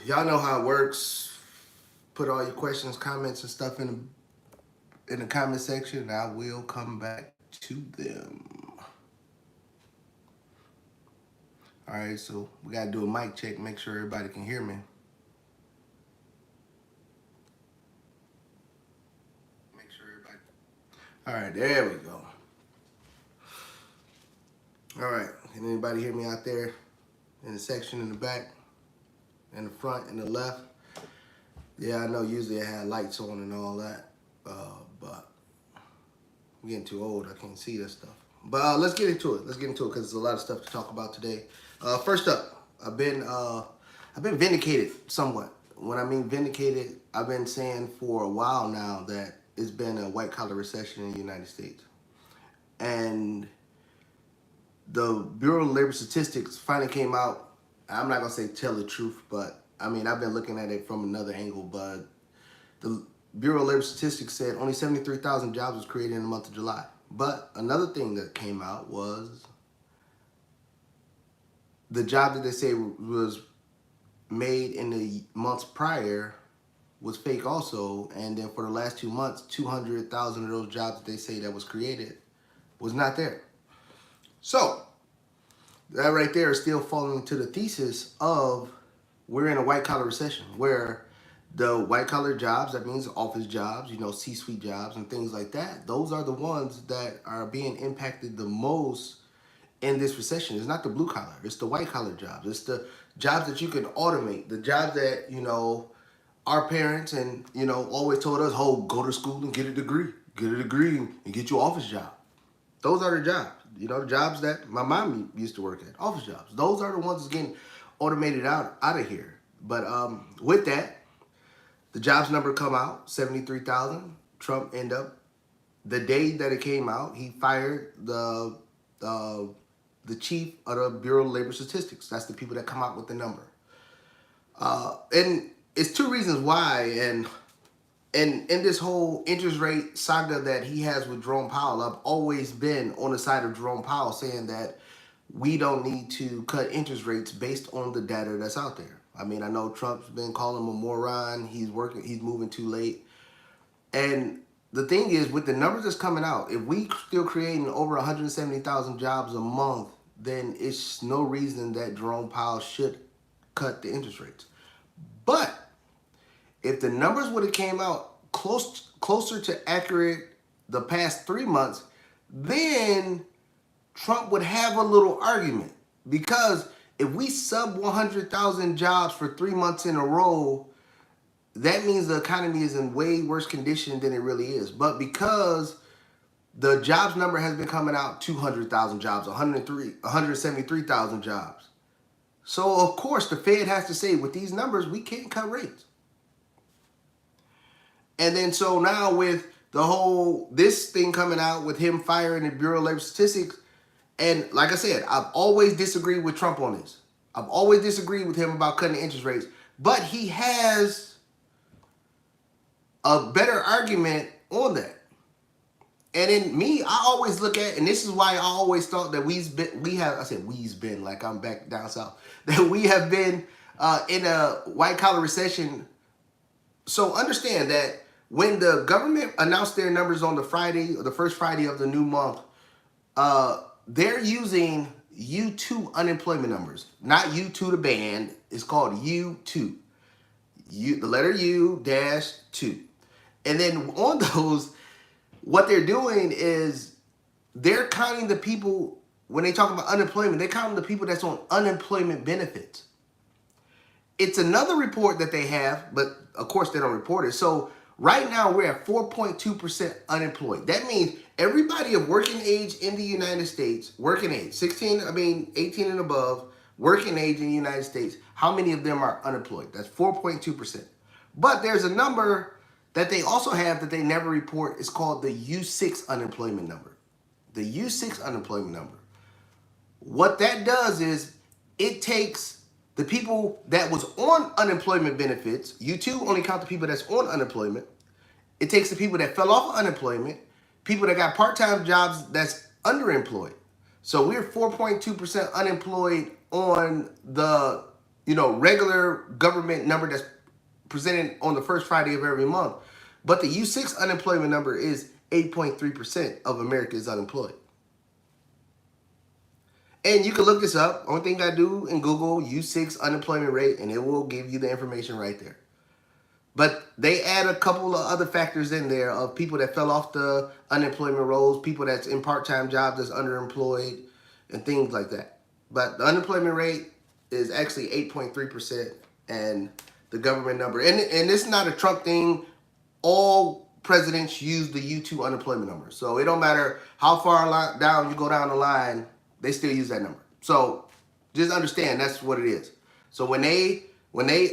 Y'all know how it works. Put all your questions, comments, and stuff in the comment section, and I will come back to them. All right, so we gotta do a mic check, make sure everybody can hear me. All right, there we go. All right, can anybody hear me out there in the section in the back, in the front, in the left? Yeah, I know usually I had lights on and all that, but I'm getting too old. I can't see that stuff. But let's get into it. Let's get into it because there's a lot of stuff to talk about today. First up, I've been vindicated somewhat. When I mean vindicated, I've been saying for a while now that it's been a white collar recession in the United States, and the Bureau of Labor Statistics finally came out. I'm not gonna say tell the truth, but I mean I've been looking at it from another angle. But the Bureau of Labor Statistics said only 73,000 jobs was created in the month of July. But another thing that came out was the job that they say was made in the months prior was fake also. And then for the last 2 months, 200,000 of those jobs that they say that was created was not there. So that right there is still falling into the thesis of we're in a white collar recession where the white collar jobs, that means office jobs, C-suite jobs and things like that, those are the ones that are being impacted the most in this recession. It's not the blue collar, it's the white collar jobs. It's the jobs that you can automate, the jobs that, our parents and, always told us, oh, go to school and get a degree. Get a degree and get your office job. Those are the jobs. The jobs that my mom used to work at, office jobs. Those are the ones that's getting automated out of here. But with that, the jobs number come out, 73,000. Trump end up, the day that it came out, he fired the chief of the Bureau of Labor Statistics. That's the people that come out with the number. And it's two reasons why. And in this whole interest rate saga that he has with Jerome Powell, I've always been on the side of Jerome Powell saying that we don't need to cut interest rates based on the data that's out there. I mean, I know Trump's been calling him a moron. He's moving too late. And the thing is, with the numbers that's coming out, if we still creating over 170,000 jobs a month, then it's no reason that Jerome Powell should cut the interest rates. But if the numbers would have came out closer to accurate the past 3 months, then Trump would have a little argument. Because if we sub 100,000 jobs for 3 months in a row, that means the economy is in way worse condition than it really is. But because the jobs number has been coming out 200,000 jobs, 173,000 jobs. So, of course, the Fed has to say, with these numbers, we can't cut rates. And then so now with this thing coming out with him firing the Bureau of Labor Statistics, and like I said, I've always disagreed with Trump on this. I've always disagreed with him about cutting interest rates. But he has a better argument on that. And in me, I always look at, and this is why I always thought that we's been, like I'm back down south, that we have been in a white collar recession. So understand that when the government announced their numbers on the Friday, or the first Friday of the new month, they're using U2 unemployment numbers, not U2 the band. It's called U2, the letter U dash 2. And then on those, what they're doing is they're counting the people, when they talk about unemployment, they're counting the people that's on unemployment benefits. It's another report that they have, but of course they don't report it. So right now we're at 4.2% unemployed. That means everybody of working age in the United States, working age, 18 and above, working age in the United States, how many of them are unemployed? That's 4.2%. But there's a number that they also have that they never report. It's called the U6 unemployment number. The U6 unemployment number. What that does is it takes the people that was on unemployment benefits. U2 only count the people that's on unemployment. It takes the people that fell off of unemployment, people that got part-time jobs that's underemployed. So we're 4.2% unemployed on the regular government number that's presented on the first Friday of every month. But the U6 unemployment number is 8.3% of America is unemployed. And you can look this up. Only thing I do in Google, U6 unemployment rate, and it will give you the information right there. But they add a couple of other factors in there of people that fell off the unemployment rolls, people that's in part-time jobs that's underemployed, and things like that. But the unemployment rate is actually 8.3%, and the government number. And it's not a Trump thing. All presidents use the U2 unemployment number. So it don't matter how far down you go down the line, they still use that number. So just understand that's what it is. So when they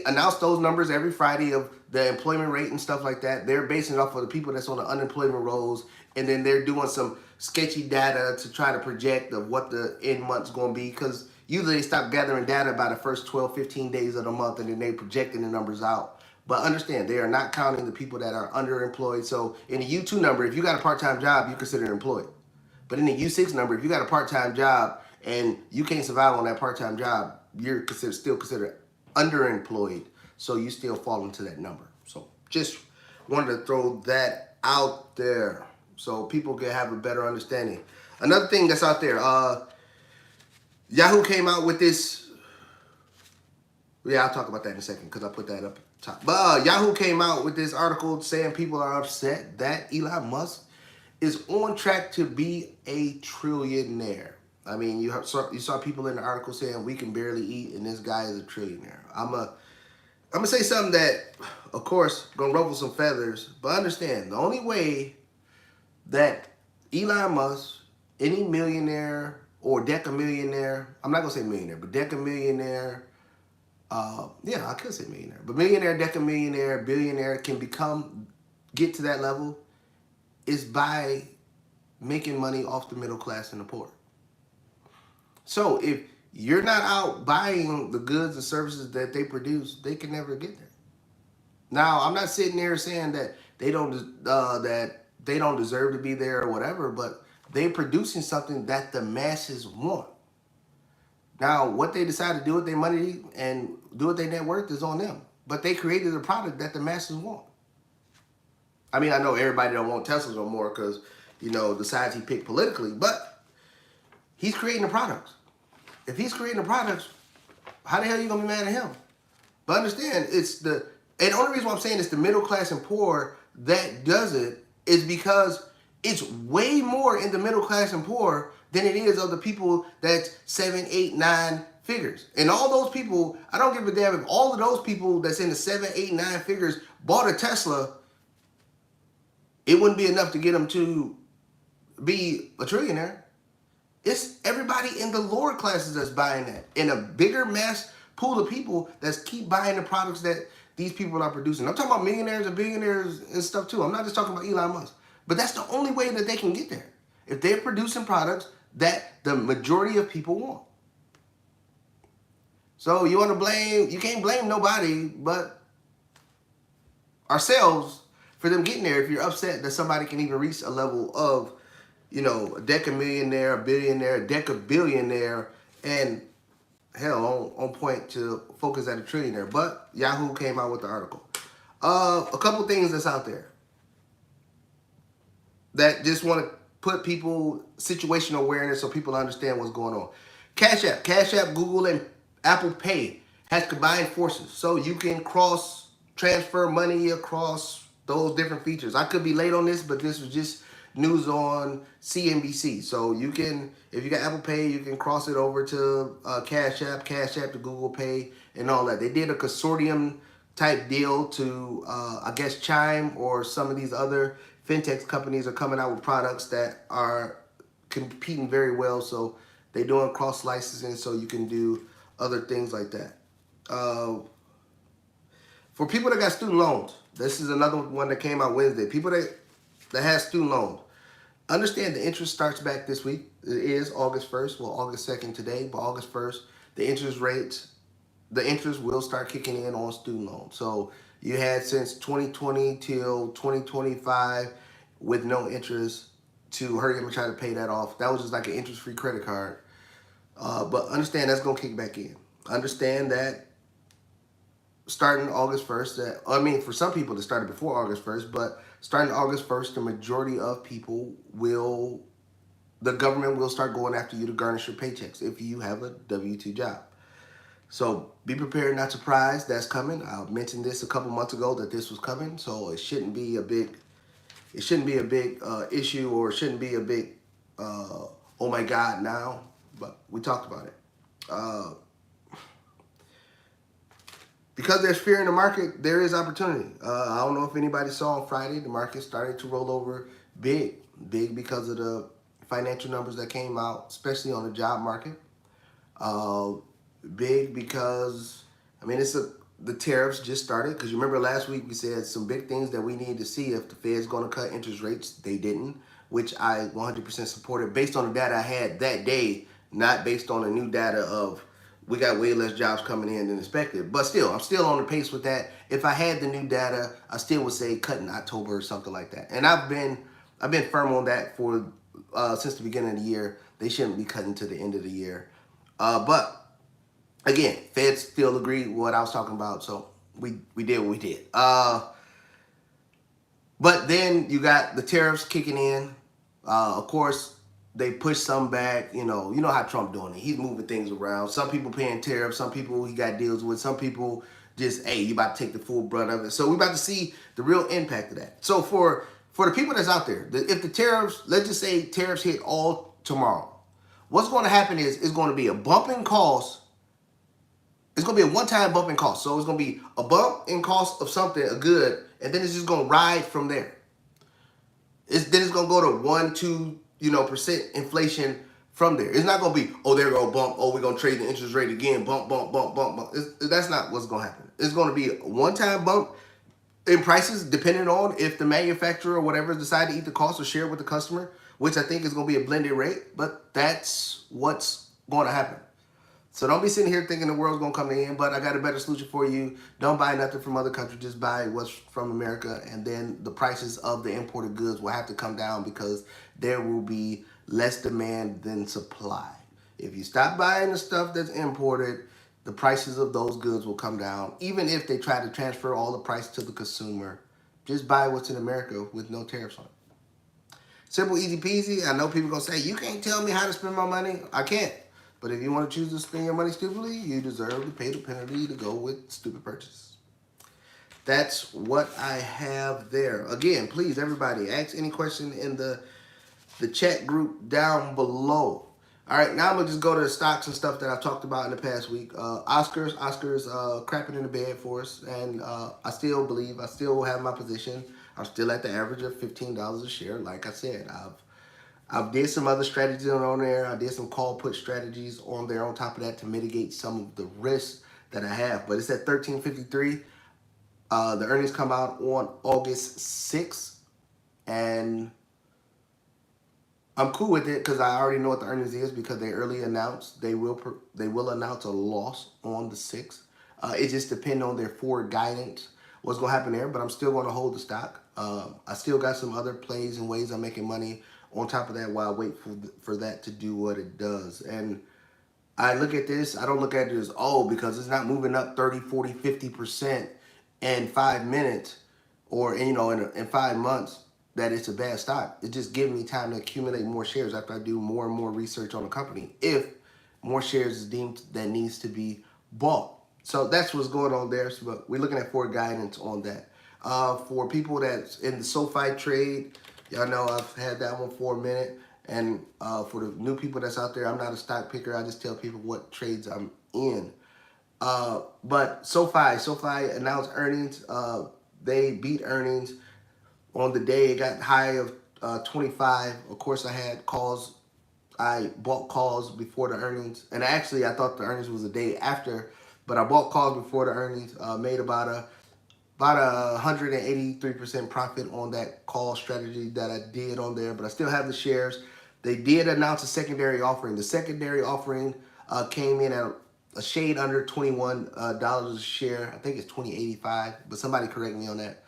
announce those numbers every Friday of the employment rate and stuff like that, they're basing it off of the people that's on the unemployment rolls, and then they're doing some sketchy data to try to project of what the end month's going to be, because usually they stop gathering data by the first 12, 15 days of the month, and then they projecting the numbers out. But understand, they are not counting the people that are underemployed. So in the U2 number, if you got a part-time job, you're considered employed. But in the U6 number, if you got a part-time job and you can't survive on that part-time job, you're still considered underemployed. So you still fall into that number. So just wanted to throw that out there so people can have a better understanding. Another thing that's out there, Yahoo came out with this. Yeah, I'll talk about that in a second because I put that up top. But Yahoo came out with this article saying people are upset that Elon Musk is on track to be a trillionaire. I mean, you saw people in the article saying we can barely eat, and this guy is a trillionaire. I'm gonna say something that, of course, gonna ruffle some feathers, but understand the only way that Elon Musk, any millionaire or decamillionaire, I'm not gonna say millionaire, but decamillionaire, I could say millionaire, but millionaire, decamillionaire, billionaire can get to that level is by making money off the middle class and the poor. So if you're not out buying the goods and services that they produce, they can never get there. Now, I'm not sitting there saying that they don't deserve to be there or whatever, but they're producing something that the masses want. Now, what they decide to do with their money and do with their net worth is on them. But they created a product that the masses want. I mean, I know everybody don't want Teslas no more because, the sides he picked politically, but he's creating the products. If he's creating the products, how the hell are you going to be mad at him? But understand, and the only reason why I'm saying it's the middle class and poor that does it is because it's way more in the middle class and poor than it is of the people that's 7, 8, 9 figures. And all those people, I don't give a damn if all of those people that's in the 7, 8, 9 figures bought a Tesla, it wouldn't be enough to get them to be a trillionaire. It's everybody in the lower classes that's buying that. And a bigger mass pool of people that keep buying the products that these people are producing. I'm talking about millionaires and billionaires and stuff too. I'm not just talking about Elon Musk. But that's the only way that they can get there. If they're producing products that the majority of people want. So you can't blame nobody but ourselves for them getting there if you're upset that somebody can even reach a level of, a decamillionaire, a billionaire, a decabillionaire, and hell, on point to focus at a trillionaire. But Yahoo came out with the article. A couple things that's out there that just want to put people situational awareness so people understand what's going on. Cash App, Google, and Apple Pay has combined forces, so you can transfer money across those different features. I could be late on this, but this was just news on CNBC. So you can, if you got Apple Pay, you can cross it over to Cash App to Google Pay and all that. They did a consortium type deal to, I guess, Chime or some of these other fintech companies are coming out with products that are competing very well. So they're doing cross licensing so you can do other things like that. For people that got student loans, this is another one that came out Wednesday. People that have student loans, understand the interest starts back this week. It is August 1st, well, August 2nd today, but August 1st, the interest will start kicking in on student loans. So you had since 2020 till 2025 with no interest to hurry up and try to pay that off. That was just like an interest-free credit card. But understand that's going to kick back in. Understand that starting August 1st. I mean, for some people, it started before August 1st, but starting August 1st, the majority of people will, the government will start going after you to garnish your paychecks if you have a W-2 job. So be prepared, not surprised. That's coming. I mentioned this a couple months ago that this was coming, so it shouldn't be a big, issue, or it shouldn't be a big, oh my God now. But we talked about it. Uh, because there's fear in the market, there is opportunity. I don't know if anybody saw on Friday, the market started to roll over big because of the financial numbers that came out, especially on the job market. Uh, Big because, I mean, the tariffs just started. Because you remember last week we said some big things that we need to see if the Fed's going to cut interest rates. They didn't, which I 100% supported based on the data I had that day, not based on the new data of we got way less jobs coming in than expected. But still, I'm still on the pace with that. If I had the new data, I still would say cut in October or something like that. And I've been firm on that for since the beginning of the year. They shouldn't be cutting to the end of the year. But again, Fed still agreed with what I was talking about, so we did what we did. But then you got the tariffs kicking in. Of course, they push some back. You know how Trump doing it. He's moving things around. Some people paying tariffs. Some people he got deals with. Some people just, hey, you about to take the full brunt of it. So we about to see the real impact of that. So for the people that's out there, if the tariffs, let's just say tariffs hit all tomorrow, what's going to happen is it's going to be a bump in cost. It's going to be a one-time bump in cost. So it's going to be a bump in cost of something, a good, and then it's just going to ride from there. Then it's going to go to 1-2% inflation from there. It's not going to be, oh, they're going to bump, oh, we're going to trade the interest rate again, bump. That's not what's going to happen. It's going to be a one-time bump in prices, depending on if the manufacturer or whatever decide to eat the cost or share it with the customer, which I think is going to be a blended rate, but that's what's going to happen. So don't be sitting here thinking the world's going to come in, but I got a better solution for you. Don't buy nothing from other countries. Just buy what's from America, and then the prices of the imported goods will have to come down because there will be less demand than supply. If you stop buying the stuff that's imported, the prices of those goods will come down. Even if they try to transfer all the price to the consumer, just buy what's in America with no tariffs on it. Simple, easy peasy. I know people going to say, you can't tell me how to spend my money. I can't. But if you want to choose to spend your money stupidly, you deserve to pay the penalty to go with stupid purchase. That's what I have there. Again, please, everybody, ask any question in the chat group down below. All right, now I'm going to just go to the stocks and stuff that I've talked about in the past week. Oscar's crapping in the bed for us, and I still have my position. I'm still at the average of $15 a share. Like I said, I've did some other strategies on there. I did some call put strategies on there on top of that to mitigate some of the risks that I have. But it's at 13.53. The earnings come out on August 6th. And I'm cool with it because I already know what the earnings is because they early announced they will announce a loss on the 6th. It just depends on their forward guidance, what's going to happen there. But I'm still going to hold the stock. I still got some other plays and ways I'm making money on top of that while I wait for that to do what it does. And I look at this, I don't look at it as, because it's not moving up 30, 40, 50% in 5 minutes or, in 5 months that it's a bad stock. It just gives me time to accumulate more shares after I do more and more research on the company. If more shares is deemed that needs to be bought. So that's what's going on there. So, but we're looking at forward guidance on that. For people that's in the SoFi trade, y'all know I've had that one for a minute. And for the new people that's out there, I'm not a stock picker. I just tell people what trades I'm in. But SoFi announced earnings. They beat earnings on the day. It got high of 25. Of course, I had calls. I bought calls before the earnings. And actually, I thought the earnings was a day after. But I bought calls before the earnings. Made about a 183% profit on that call strategy that I did on there, but I still have the shares. They did announce a secondary offering. The secondary offering came in at a shade under $21 a share. I think it's $20.85, but somebody correct me on that.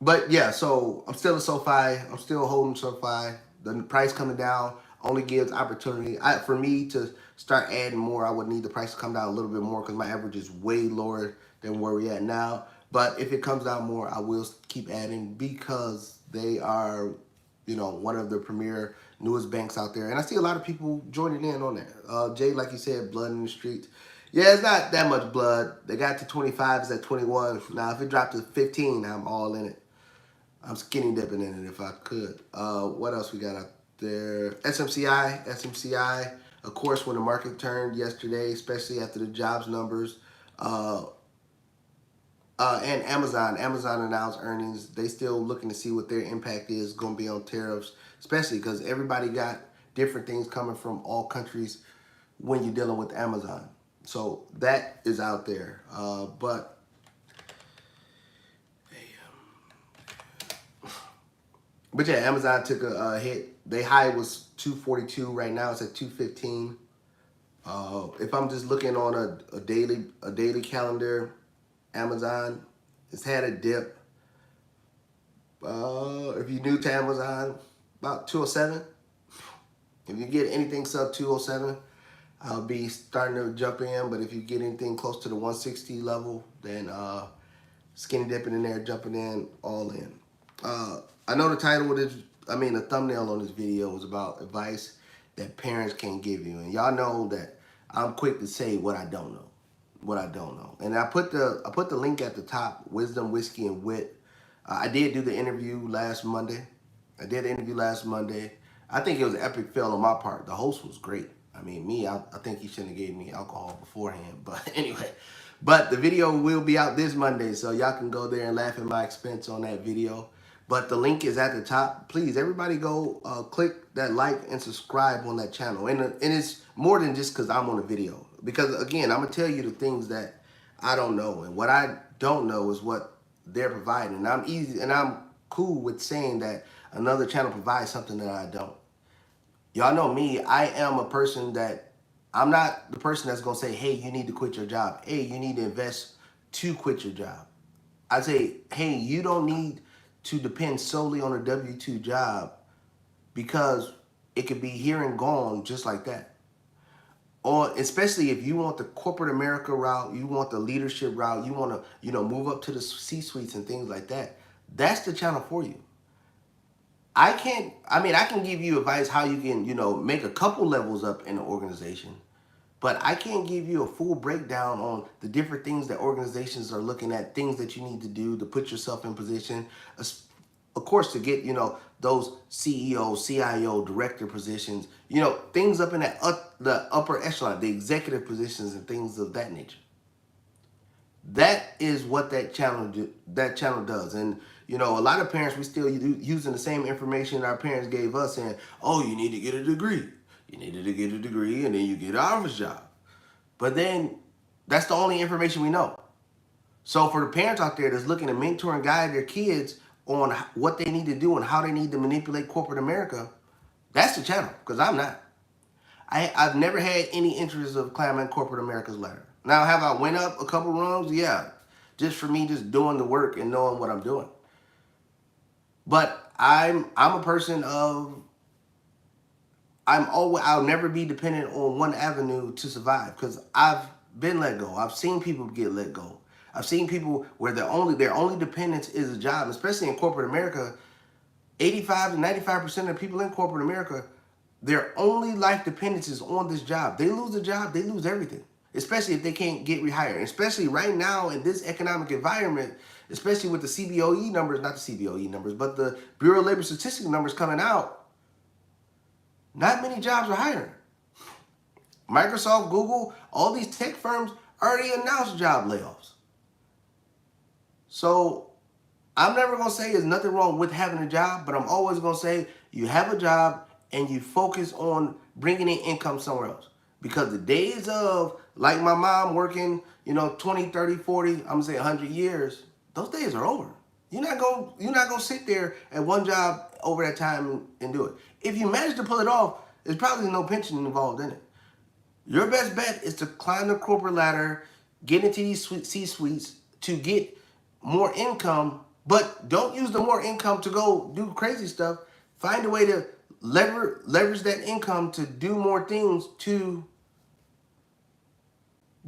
But yeah, so I'm still a SoFi. I'm still holding SoFi. The price coming down only gives opportunity. For me to start adding more, I would need the price to come down a little bit more because my average is way lower than where we're at now. But if it comes down more, I will keep adding because they are, one of the premier newest banks out there. And I see a lot of people joining in on that. Jay, like you said, blood in the streets. Yeah, it's not that much blood. They got to 25, it's at 21. Now, if it dropped to 15, I'm all in it. I'm skinny dipping in it if I could. What else we got out there? SMCI. Of course, when the market turned yesterday, especially after the jobs numbers, and Amazon. Amazon announced earnings. They still looking to see what their impact is going to be on tariffs, especially because everybody got different things coming from all countries when you're dealing with Amazon. So that is out there. But yeah, Amazon took a hit. Their high was 242. Right now it's at 215. If I'm just looking on a daily calendar, Amazon has had a dip. If you're new to Amazon, about 207. If you get anything sub 207, I'll be starting to jump in. But if you get anything close to the 160 level, then skinny dipping in there, jumping in, all in. I know the title of this, the thumbnail on this video was about advice that parents can't give you. And y'all know that I'm quick to say what I don't know. And I put the link at the top, Wisdom, Whiskey, and Wit. I did do the interview last Monday. I think it was an epic fail on my part. The host was great. I think he shouldn't have gave me alcohol beforehand. But anyway, the video will be out this Monday, so y'all can go there and laugh at my expense on that video. But the link is at the top. Please, everybody go click that like and subscribe on that channel. And it's more than just because I'm on a video. Because, again, I'm going to tell you the things that I don't know. And what I don't know is what they're providing. And I'm cool with saying that another channel provides something that I don't. Y'all know me. I am a person that I'm not the person that's going to say, hey, you need to quit your job. Hey, you need to invest to quit your job. I say, hey, you don't need to depend solely on a W-2 job because it could be here and gone just like that. Or especially if you want the corporate America route, you want the leadership route, you want to, move up to the C-suites and things like that. That's the channel for you. I can give you advice how you can, make a couple levels up in the organization. But I can't give you a full breakdown on the different things that organizations are looking at, things that you need to do to put yourself in position, of course, to get, those CEO, CIO, director positions, things up in the upper echelon, the executive positions and things of that nature. That is what that channel does. And, a lot of parents, we still using the same information our parents gave us saying, oh, you need to get a degree. You needed to get a degree and then you get an office job. But then that's the only information we know. So for the parents out there that's looking to mentor and guide their kids on what they need to do and how they need to manipulate corporate America, that's the channel, because I'm not. I've never had any interest of climbing corporate America's ladder. Now, have I went up a couple rungs? Yeah, just for me just doing the work and knowing what I'm doing. But I'm a person of, I'll never be dependent on one avenue to survive because I've been let go. I've seen people get let go. I've seen people where their only dependence is a job, especially in corporate America. 85 to 95% of people in corporate America, their only life dependence is on this job. They lose the job, they lose everything, especially if they can't get rehired. Especially right now in this economic environment, especially with the CBOE numbers, not the CBOE numbers, but the Bureau of Labor Statistics numbers coming out, not many jobs are hiring. Microsoft, Google, all these tech firms already announced job layoffs. So I'm never going to say there's nothing wrong with having a job, but I'm always going to say you have a job and you focus on bringing in income somewhere else. Because the days of, like my mom working, 20, 30, 40, I'm going to say 100 years, those days are over. You're not going to sit there at one job over that time and do it. If you manage to pull it off, there's probably no pension involved in it. Your best bet is to climb the corporate ladder, get into these C-suites to get more income, but don't use the more income to go do crazy stuff. Find a way to leverage that income to do more things to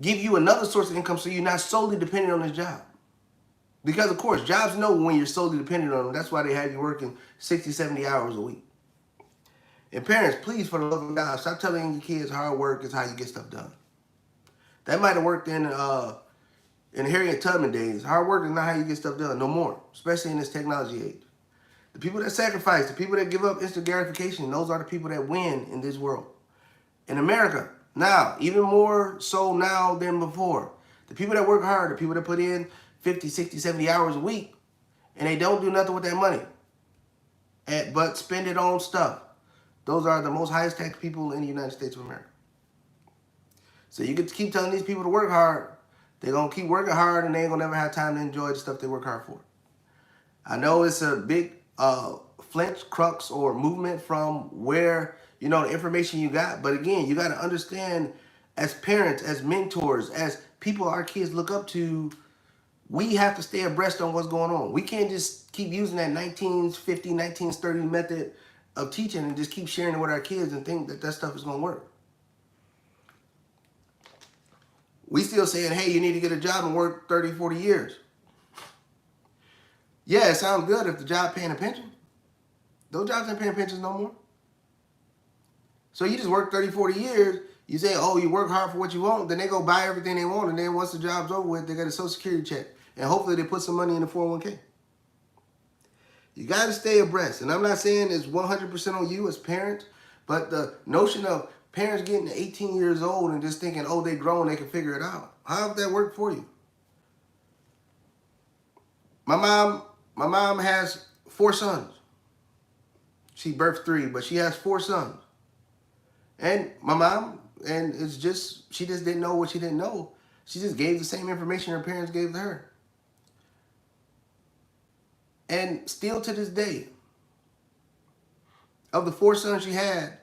give you another source of income so you're not solely dependent on this job. Because, of course, jobs know when you're solely dependent on them. That's why they have you working 60, 70 hours a week. And parents, please, for the love of God, stop telling your kids hard work is how you get stuff done. That might have worked in Harriet Tubman days. Hard work is not how you get stuff done. No more, especially in this technology age. The people that sacrifice, the people that give up instant gratification, those are the people that win in this world. In America, now, even more so now than before, the people that work hard, the people that put in 50, 60, 70 hours a week, and they don't do nothing with that money, but spend it on stuff, those are the most highest taxed people in the United States of America. So you get to keep telling these people to work hard. They're going to keep working hard, and they ain't going to never have time to enjoy the stuff they work hard for. I know it's a big flinch, crux, or movement from where, you know, the information you got. But again, you got to understand, as parents, as mentors, as people our kids look up to, we have to stay abreast on what's going on. We can't just keep using that 1950, 1930 method of teaching and just keep sharing it with our kids and think that that stuff is going to work. We still saying, hey, you need to get a job and work 30, 40 years. Yeah, it sounds good if the job paying a pension. Those jobs ain't paying pensions no more. So you just work 30, 40 years. You say, oh, you work hard for what you want. Then they go buy everything they want. And then once the job's over with, they got a Social Security check. And hopefully they put some money in the 401k. You got to stay abreast. And I'm not saying it's 100% on you as parents. But the notion of parents getting to 18 years old and just thinking, oh, they grown, they can figure it out. How does that work for you? My mom has 4 sons. She birthed 3, but she has 4 sons. And my mom, and it's just, she just didn't know what she didn't know. She just gave the same information her parents gave to her. And still to this day, of the 4 sons she had,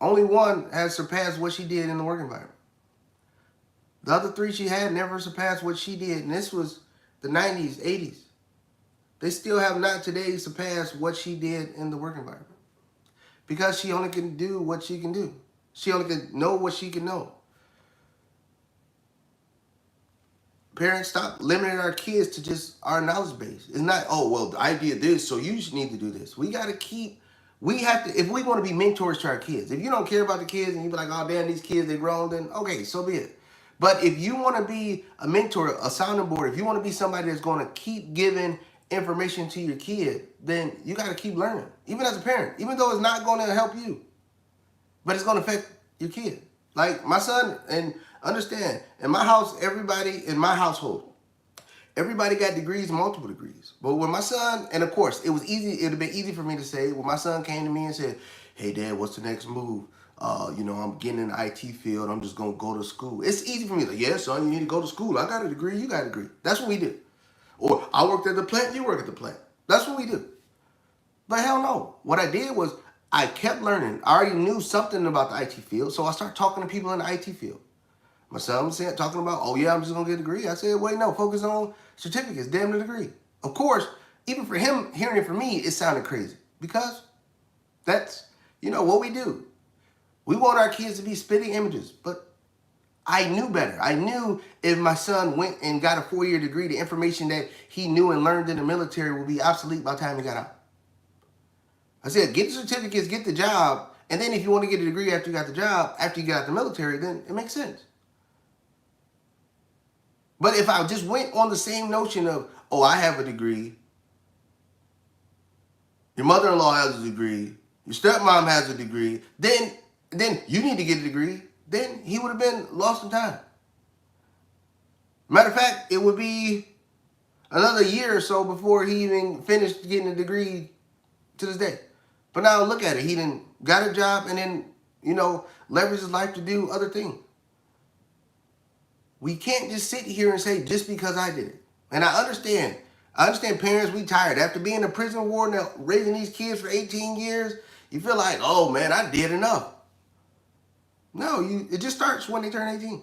only 1 has surpassed what she did in the work environment. The other 3 she had never surpassed what she did. And this was the 90s, 80s. They still have not today surpassed what she did in the work environment. Because she only can do what she can do. She only can know what she can know. Parents, stop limiting our kids to just our knowledge base. It's not, oh, well, I did this, so you just need to do this. We have to, if we want to be mentors to our kids, if you don't care about the kids and you be like, oh, damn, these kids, they grown, then okay, so be it. But if you want to be a mentor, a sounding board, if you want to be somebody that's going to keep giving information to your kid, then you got to keep learning, even as a parent, even though it's not going to help you, but it's going to affect your kid. Like my son, and understand, in my house, everybody in my household, everybody got degrees, multiple degrees. But when my son, and of course, it was easy, it would have been easy for me to say, when my son came to me and said, hey, Dad, what's the next move? You know, I'm getting in the IT field. I'm just going to go to school. It's easy for me. Like, yeah, son, you need to go to school. I got a degree. You got a degree. That's what we do. Or I worked at the plant. You work at the plant. That's what we do. But hell no. What I did was I kept learning. I already knew something about the IT field. So I started talking to people in the IT field. My son was talking about, oh, yeah, I'm just going to get a degree. I said, wait, no, focus on certificates. Damn the degree. Of course, even for him, hearing it from me, it sounded crazy. Because that's, you know, what we do. We want our kids to be spitting images, but I knew better. I knew if my son went and got a 4-year degree, the information that he knew and learned in the military would be obsolete by the time he got out. I said, get the certificates, get the job, and then if you want to get a degree after you got the job, after you got out the military, then it makes sense. But if I just went on the same notion of, oh, I have a degree, your mother-in-law has a degree, your stepmom has a degree, then you need to get a degree, then he would have been lost in time. Matter of fact, it would be another year or so before he even finished getting a degree to this day. But now look at it. He done got a job and then, you know, leverage his life to do other things. We can't just sit here and say, just because I did it. And I understand parents, we tired. After being a prison warden, raising these kids for 18 years, you feel like, oh man, I did enough. No, it just starts when they turn 18.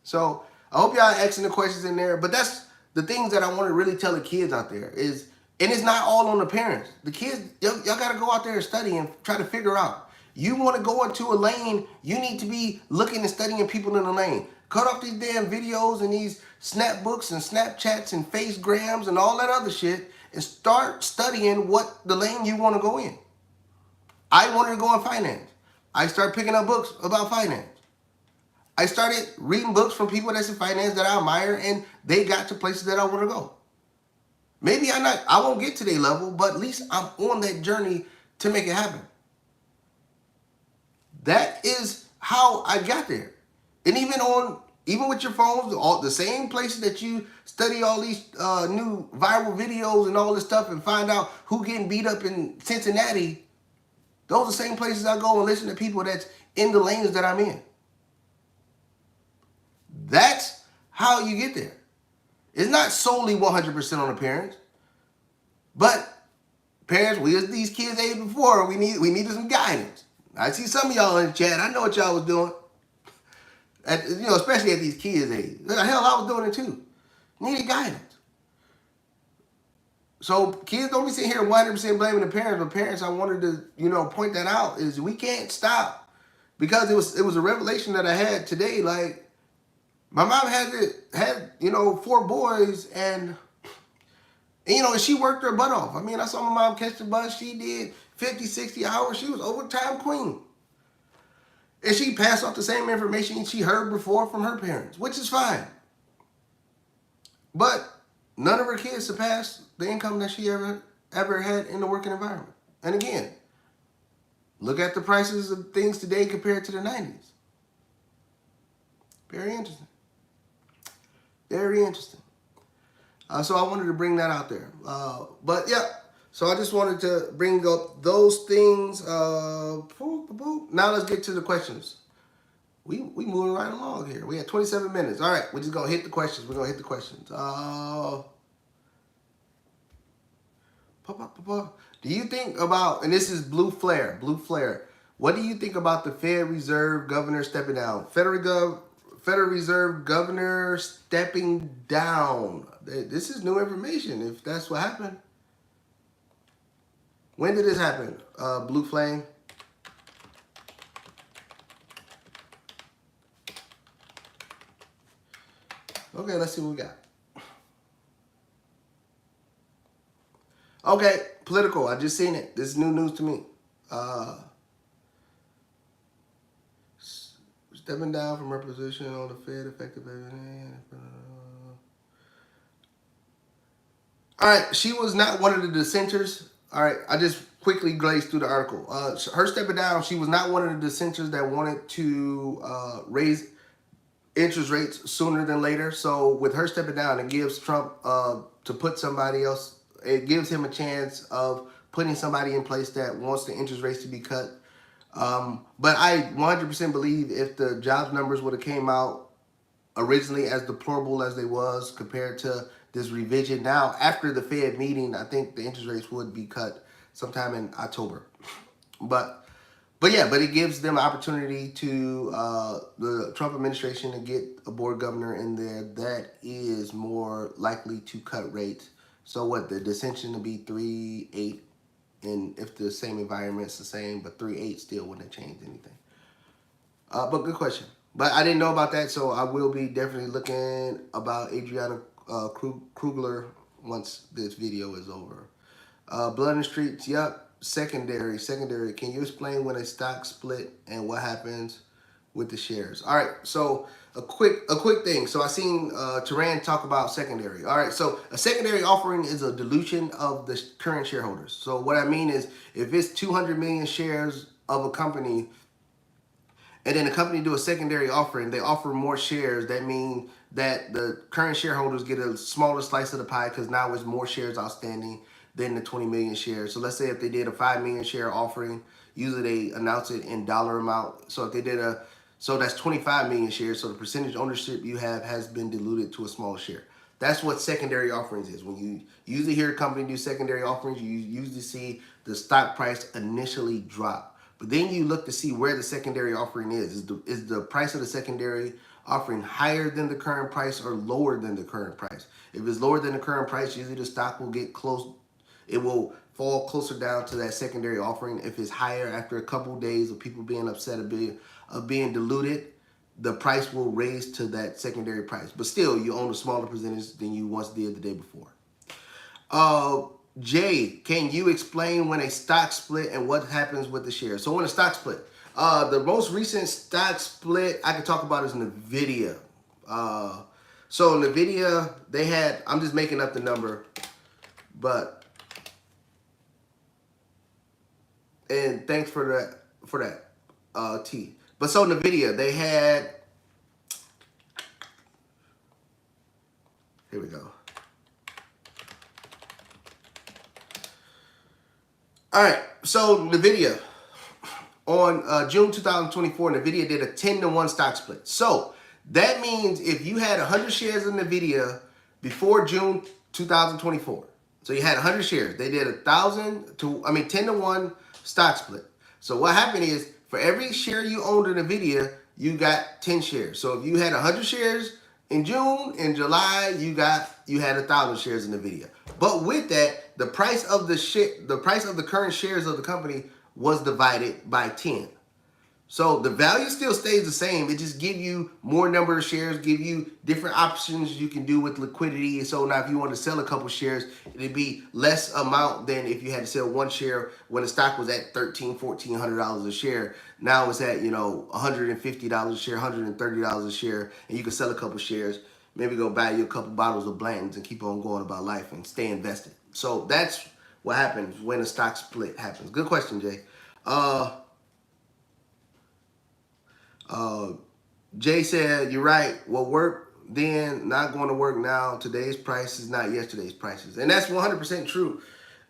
So I hope y'all asking the questions in there. But that's the things that I want to really tell the kids out there is And it's not all on the parents. The kids, y'all got to go out there and study and try to figure out. You want to go into a lane, you need to be looking and studying people in the lane. Cut off these damn videos and these snapbooks and Snapchats and Facegrams and all that other shit and start studying what the lane you want to go in. I wanted to go in finance. I started picking up books about finance. I started reading books from people that's in finance that I admire, and they got to places that I want to go. Maybe I won't get to their level, but at least I'm on that journey to make it happen. That is how I got there. And even with your phones, all the same places that you study all these new viral videos and all this stuff and find out who getting beat up in Cincinnati, those are the same places I go and listen to people that's in the lanes that I'm in. That's how you get there. It's not solely 100% on the parents, but parents, we as these kids age before, we needed some guidance. I see some of y'all in the chat. I know what y'all was doing. Especially at these kids' age. Hell, I was doing it too. Needed guidance. So kids don't be sitting here 100% blaming the parents, but parents, I wanted to, point that out is we can't stop, because it was a revelation that I had today. Like, my mom had 4 boys, and she worked her butt off. I mean, I saw my mom catch the bus. She did 50, 60 hours. She was overtime queen. And she passed off the same information she heard before from her parents, which is fine. But none of her kids surpassed the income that she ever had in the working environment. And again, look at the prices of things today compared to the 90s. Very interesting. Very interesting. So I wanted to bring that out there. But yeah, so I just wanted to bring up those things. Now let's get to the questions. We moving right along here. We had 27 minutes. All right, we're just gonna hit the questions. We're gonna hit the questions. Do you think about, and this is Blue Flare. What do you think about the Fed Reserve governor stepping down? Federal Reserve governor stepping down. This is new information, if that's what happened. When did this happen? Blue Flame. Okay, let's see what we got. Okay, political. I just seen it. This is new news to me. Stepping down from her position on the Fed effective. All right, she was not one of the dissenters. All right, I just quickly glazed through the article. Her stepping down, she was not one of the dissenters that wanted to raise interest rates sooner than later. So with her stepping down, it gives Trump to put somebody else. It gives him a chance of putting somebody in place that wants the interest rates to be cut. But I 100% believe if the jobs numbers would have came out originally as deplorable as they was compared to this revision now, after the Fed meeting, I think the interest rates would be cut sometime in October. But it gives them an opportunity to the Trump administration to get a board governor in there that is more likely to cut rates. So what, the dissension to be 3-8, and if the same environment's the same, but 3-8 still wouldn't change anything. But good question. But I didn't know about that, so I will be definitely looking about Adriana Krugler once this video is over. Blood in the Streets, yep. Secondary. Can you explain when a stock split and what happens with the shares? All right, so a quick thing. So I seen Taran talk about secondary. All right, so a secondary offering is a dilution of the current shareholders. So what I mean is, if it's 200 million shares of a company, and then the company do a secondary offering, they offer more shares. That means that the current shareholders get a smaller slice of the pie because now there's more shares outstanding than the 20 million shares. So let's say if they did a 5 million share offering, usually they announce it in dollar amount. So if they did so that's 25 million shares. So the percentage ownership you have has been diluted to a smaller share. That's what secondary offerings is. When you usually hear a company do secondary offerings, you usually see the stock price initially drop. But then you look to see where the secondary offering is. Is the price of the secondary offering higher than the current price or lower than the current price? If it's lower than the current price, usually the stock will get close It will fall closer down to that secondary offering. If it's higher after a couple of days of people being upset of being diluted, the price will raise to that secondary price. But still, you own a smaller percentage than you once did the day before. Uh, Jay, can you explain when a stock split and what happens with the shares? So when a stock split, the most recent stock split I can talk about is NVIDIA. So NVIDIA, they had, I'm just making up the number, but, and thanks for that, T. But so NVIDIA, they had, here we go. All right, so NVIDIA, on June 2024, NVIDIA did a 10-to-1 stock split. So that means if you had 100 shares of NVIDIA before June 2024, so you had 100 shares, they did 10-to-1 stock split. So what happened is for every share you owned in NVIDIA, you got 10 shares. So if you had 100 shares in June, in July, you had 1,000 shares in NVIDIA. But with that, the price of the current shares of the company was divided by 10. So the value still stays the same. It just give you more number of shares, give you different options you can do with liquidity. So now if you want to sell a couple shares, it'd be less amount than if you had to sell one share when the stock was at $1,300, $1,400 a share. Now it's at, $150 a share, $130 a share, and you can sell a couple shares, maybe go buy you a couple bottles of Blanton's and keep on going about life and stay invested. So that's what happens when a stock split happens. Good question, Jay. Jay said, you're right. What worked then, not going to work now. Today's price is not yesterday's prices. And that's 100% true.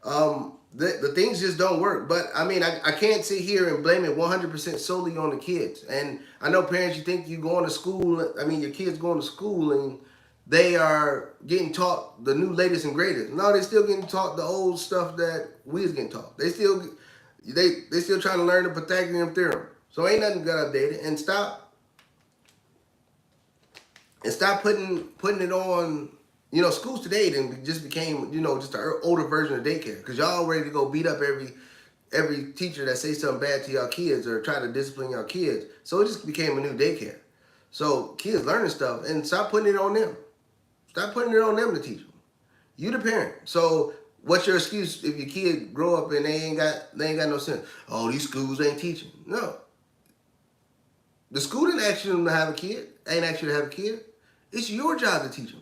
The things just don't work. But, I can't sit here and blame it 100% solely on the kids. And I know parents, you think you're going to school. Your kids going to school and they are getting taught the new latest and greatest. No, they're still getting taught the old stuff that we was getting taught. They still trying to learn the Pythagorean theorem. So ain't nothing got updated. And stop putting it on. Schools today then just became just an older version of daycare because y'all ready to go beat up every teacher that say something bad to y'all kids or try to discipline y'all kids. So it just became a new daycare. So kids learning stuff and stop putting it on them. Stop putting it on them to teach them. You the parent. So what's your excuse if your kid grow up and they ain't got no sense? Oh, these schools ain't teaching. No. The school didn't ask you to have a kid. Ain't asked you to have a kid. It's your job to teach them.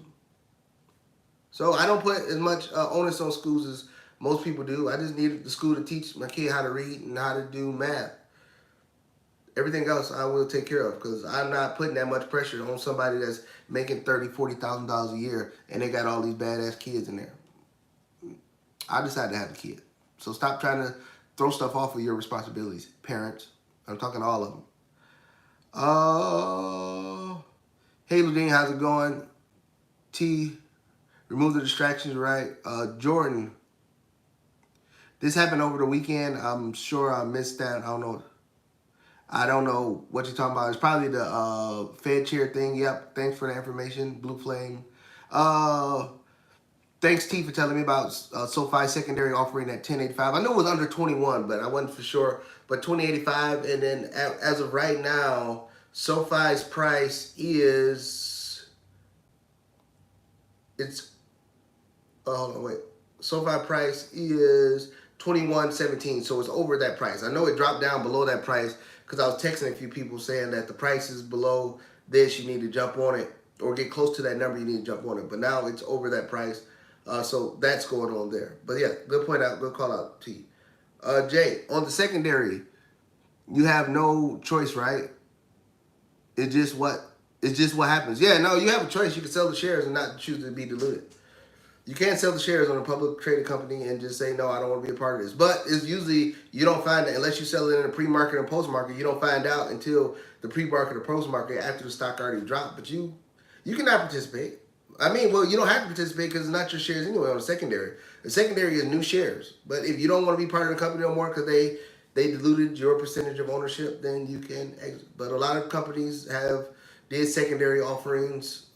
So I don't put as much onus on schools as most people do. I just need the school to teach my kid how to read and how to do math. Everything else I will take care of because I'm not putting that much pressure on somebody that's making $30,000, $40,000 a year and they got all these badass kids in there. I decided to have a kid. So stop trying to throw stuff off of your responsibilities. Parents, I'm talking to all of them. Hey, Ludine, how's it going? T, remove the distractions, right? Jordan, this happened over the weekend. I'm sure I missed that. I don't know what you're talking about. It's probably the Fed chair thing. Yep. Thanks for the information, Blue Flame. Thanks, T, for telling me about SoFi secondary offering at 1085. I knew it was under 21, but I wasn't for sure. But 2085, and then as of right now, SoFi's price is hold on, wait. SoFi price is 21.17, so it's over that price. I know it dropped down below that price because I was texting a few people saying that the price is below this, you need to jump on it, or get close to that number, you need to jump on it. But now it's over that price, so that's going on there. But yeah, good point out, good call out, T. Jay, on the secondary, you have no choice, right? It's just what happens. Yeah, no, you have a choice. You can sell the shares and not choose to be diluted. You can't sell the shares on a public traded company and just say, no, I don't want to be a part of this. But it's usually, you don't find it, unless you sell it in a pre-market or post-market, you don't find out until the pre-market or post-market after the stock already dropped. But you cannot participate. You don't have to participate because it's not your shares anyway on the secondary. The secondary is new shares. But if you don't want to be part of the company no more because they diluted your percentage of ownership, then you can exit. But a lot of companies did secondary offerings,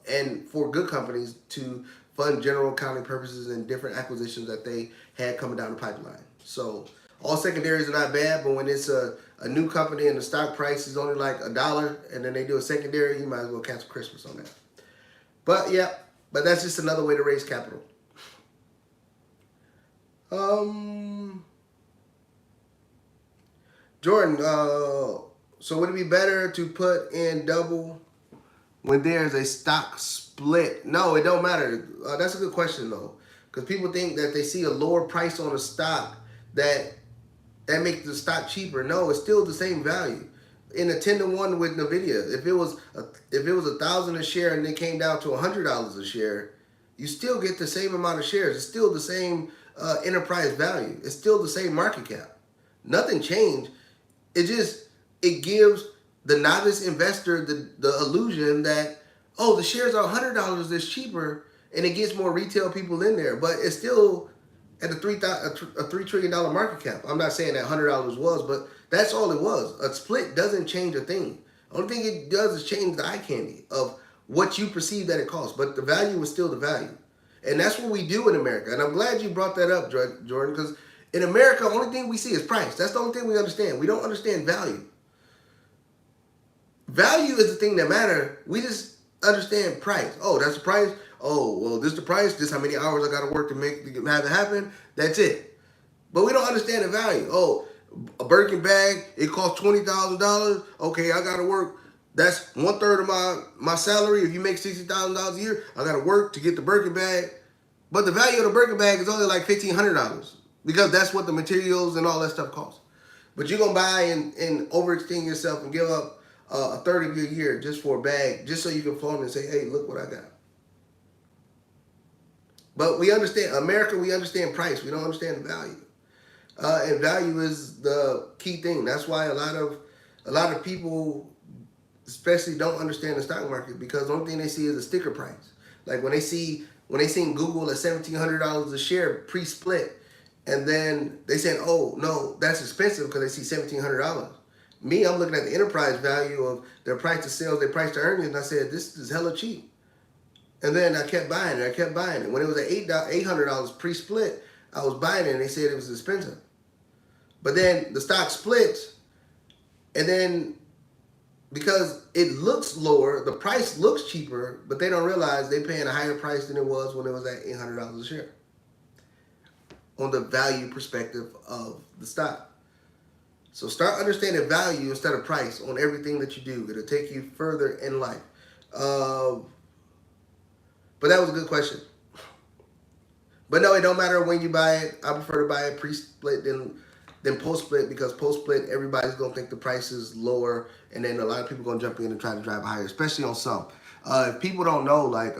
and for good companies to fund general accounting purposes and different acquisitions that they had coming down the pipeline. So all secondaries are not bad, but when it's a new company and the stock price is only like $1 and then they do a secondary, you might as well cancel Christmas on that. But yeah, but that's just another way to raise capital. Jordan, so would it be better to put in double when there's a stock split? No, it don't matter. That's a good question though, because people think that they see a lower price on a stock that makes the stock cheaper. No, it's still the same value. In a 10-to-1 with Nvidia, if it was $1,000 a share and it came down to $100 a share, you still get the same amount of shares. It's still the same enterprise value. It's still the same market cap. Nothing changed. It gives the novice investor the illusion that, oh, the shares are $100 is cheaper, and it gets more retail people in there, but it's still at a $3 trillion market cap. I'm not saying that $100 was, but that's all it was. A split doesn't change a thing. The only thing it does is change the eye candy of what you perceive that it costs, but the value is still the value. And that's what we do in America. And I'm glad you brought that up, Jordan, because in America, the only thing we see is price. That's the only thing we understand. We don't understand value. Value is the thing that matters. We just understand price. Oh, that's the price. Oh, well, this is the price. This is how many hours I got to work to have it happen. That's it. But we don't understand the value. Oh, a Birkin bag, it costs $20,000. Okay, I got to work. That's 1/3 of my salary. If you make $60,000 a year, I got to work to get the Birkin bag. But the value of the Birkin bag is only like $1,500 because that's what the materials and all that stuff costs. But you're going to buy and overextend yourself and give up a third of your year just for a bag, just so you can phone and say, hey, look what I got. But we understand, America, we understand price. We don't understand the value. And value is the key thing. That's why a lot of people especially don't understand the stock market, because the only thing they see is a sticker price. Like when they seen Google at $1,700 a share pre-split, and then they said, oh, no, that's expensive because they see $1,700. Me, I'm looking at the enterprise value of their price to sales, their price to earnings, and I said, this is hella cheap. And then I kept buying it. When it was at $800 pre-split, I was buying it, and they said it was expensive. But then the stock splits, and then because it looks lower, the price looks cheaper, but they don't realize they're paying a higher price than it was when it was at $800 a share on the value perspective of the stock. So start understanding value instead of price on everything that you do. It'll take you further in life. But that was a good question. But no, it don't matter when you buy it. I prefer to buy it pre-split than post-split, because post-split, everybody's going to think the price is lower, and then a lot of people going to jump in and try to drive higher, especially on some. If people don't know, like,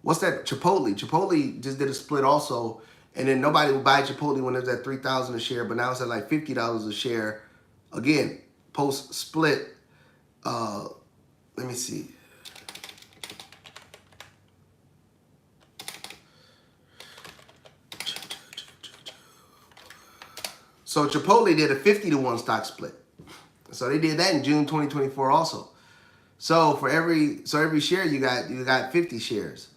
what's that? Chipotle. Chipotle just did a split also, and then nobody would buy Chipotle when it was at $3,000 a share, but now it's at like $50 a share. Again, post-split. Let me see. So Chipotle did a 50-to-1 stock split. So they did that in June 2024 also. So for every share you got 50 shares.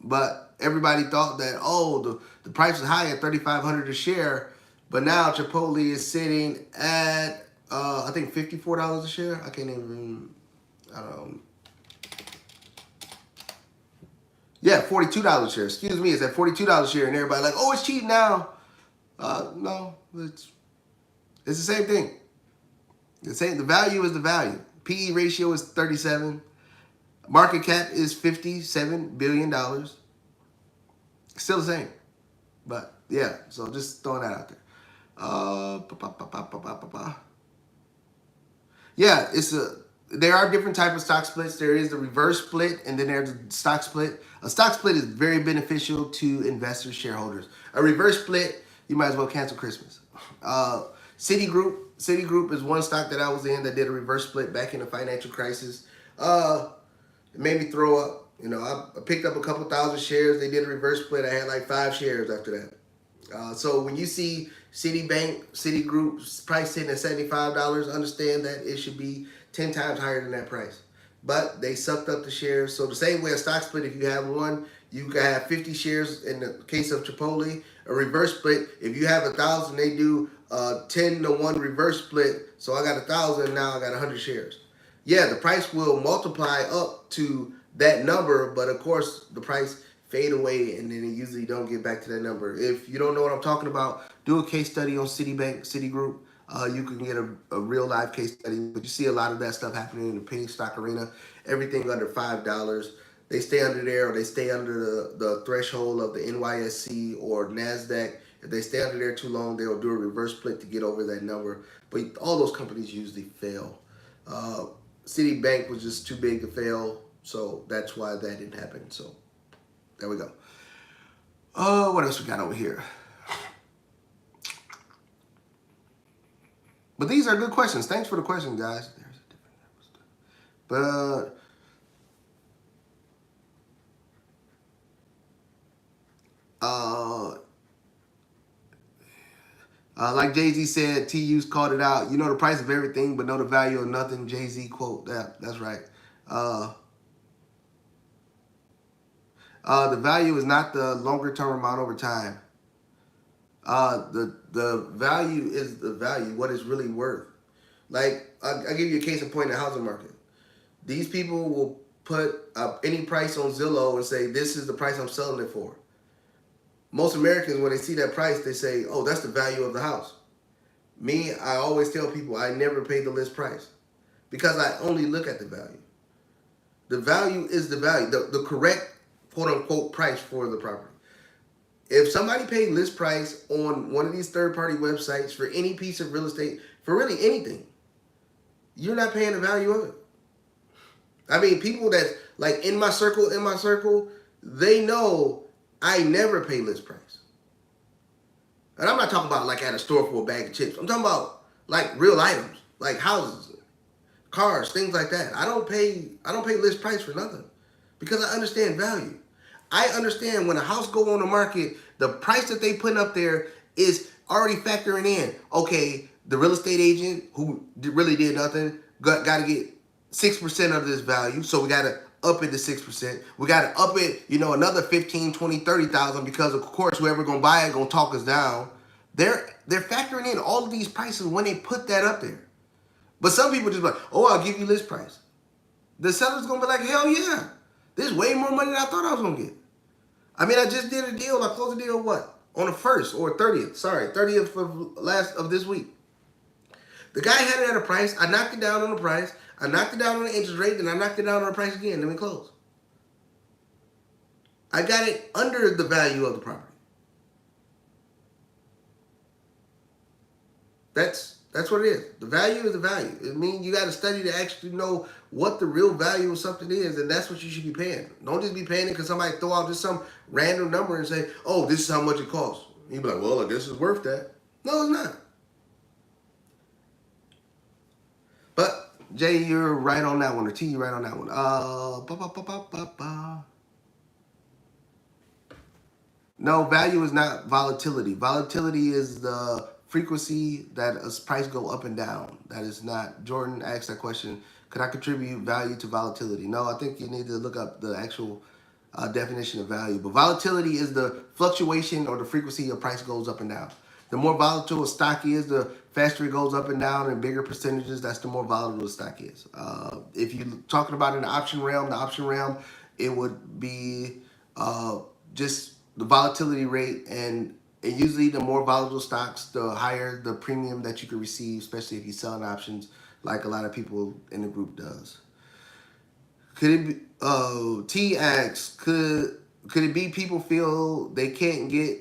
But everybody thought that, oh, the price is high at $3,500 a share, but now Chipotle is sitting at I think $54 a share. I can't even, I don't know. Yeah, $42 a share. Excuse me, it's at $42 a share, and everybody like, oh, it's cheap now. No, it's the same thing. The value is the value. PE ratio is 37. Market cap is $57 billion. Still the same. But yeah, so just throwing that out there. Yeah, there are different types of stock splits. There is the reverse split, and then there's a stock split. A stock split is very beneficial to investors, shareholders. A reverse split, you might as well cancel Christmas. Citigroup is one stock that I was in that did a reverse split back in the financial crisis. It made me throw up. You know, I picked up a couple thousand shares. They did a reverse split. I had like 5 shares after that. So when you see Citigroup's price sitting at $75, understand that it should be 10 times higher than that price. but they sucked up the shares. So the same way a stock split, if you have one, you can have 50 shares in the case of Chipotle. A reverse split, if you have 1,000, they do 10-to-1 reverse split. So I got 1,000, now I got 100 shares. Yeah, the price will multiply up to that number, but of course the price fade away and then it usually don't get back to that number. If you don't know what I'm talking about, do a case study on Citibank, Citigroup. You can get a real live case study, but you see a lot of that stuff happening in the penny stock arena. Everything under $5, they stay under there, or they stay under the threshold of the NYSE or NASDAQ. If they stay under there too long, they'll do a reverse split to get over that number. But all those companies usually fail. Citibank was just too big to fail, so that's why that didn't happen. So there we go. What else we got over here? But these are good questions. Thanks for the question, guys. There's a different like Jay-Z said, TU's called it out. You know the price of everything, but know the value of nothing. Jay-Z quote. That's right. The value is not the longer term amount over time. The value is the value, what it's really worth. Like, I'll give you a case in point in the housing market. These people will put up any price on Zillow and say, this is the price I'm selling it for. Most Americans, when they see that price, they say, oh, that's the value of the house. Me, I always tell people I never pay the list price because I only look at the value. The value is the value, the correct quote-unquote price for the property. If somebody paid list price on one of these third-party websites for any piece of real estate, for really anything, you're not paying the value of it. I mean, people that, like in my circle, they know I never pay list price. And I'm not talking about like at a store for a bag of chips. I'm talking about like real items, like houses, cars, things like that. I don't pay list price for nothing because I understand value. I understand when a house go on the market, the price that they put up there is already factoring in, okay, the real estate agent who really did nothing got to get 6% of this value, so we got to up it to 6%. We got to up it, another 15, 20, 30,000 because of course whoever gonna buy it gonna talk us down. They're factoring in all of these prices when they put that up there. But some people just like, oh, I'll give you list price. The seller's gonna be like, hell yeah, this is way more money than I thought I was gonna get. I mean, I just did a deal. I closed a deal what? On the 1st or 30th. Sorry, 30th of this week. The guy had it at a price. I knocked it down on the price. I knocked it down on the interest rate. Then I knocked it down on the price again. Then we closed. I got it under the value of the property. That's what it is. The value is the value. I mean, you got to study to actually know what the real value of something is, and that's what you should be paying. Don't just be paying it because somebody throw out just some random number and say, oh, this is how much it costs. You be like, well, I guess it's worth that. No, it's not. But, Jay, you're right on that one, or T, you're right on that one. No, value is not volatility. Volatility is the frequency that a price go up and down. That is not. Jordan asked that question. Could I contribute value to volatility? No, I think you need to look up the actual definition of value. But volatility is the fluctuation or the frequency of price goes up and down. The more volatile a stock is, the faster it goes up and down in bigger percentages. That's the more volatile the stock is. If you're talking about in the option realm, it would be just the volatility rate, and usually the more volatile stocks, the higher the premium that you can receive, especially if you're selling options like a lot of people in the group does. Could it be, T asks, could it be people feel they can't get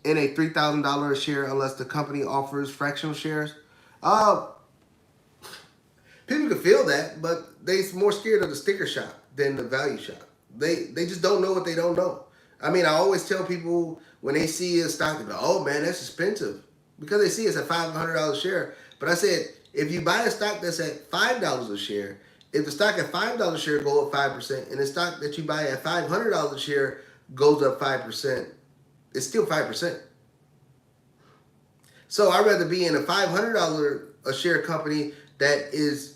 in a $3,000 a share unless the company offers fractional shares? People can feel that, but they're more scared of the sticker shock than the value shock. They just don't know what they don't know. I mean, I always tell people when they see a stock, they go, oh man, that's expensive. Because they see it's a $500 share. But I said, if you buy a stock that's at $5 a share, if the stock at $5 a share go up 5%, and the stock that you buy at $500 a share goes up 5%, it's still 5%. So I'd rather be in a $500 a share company that is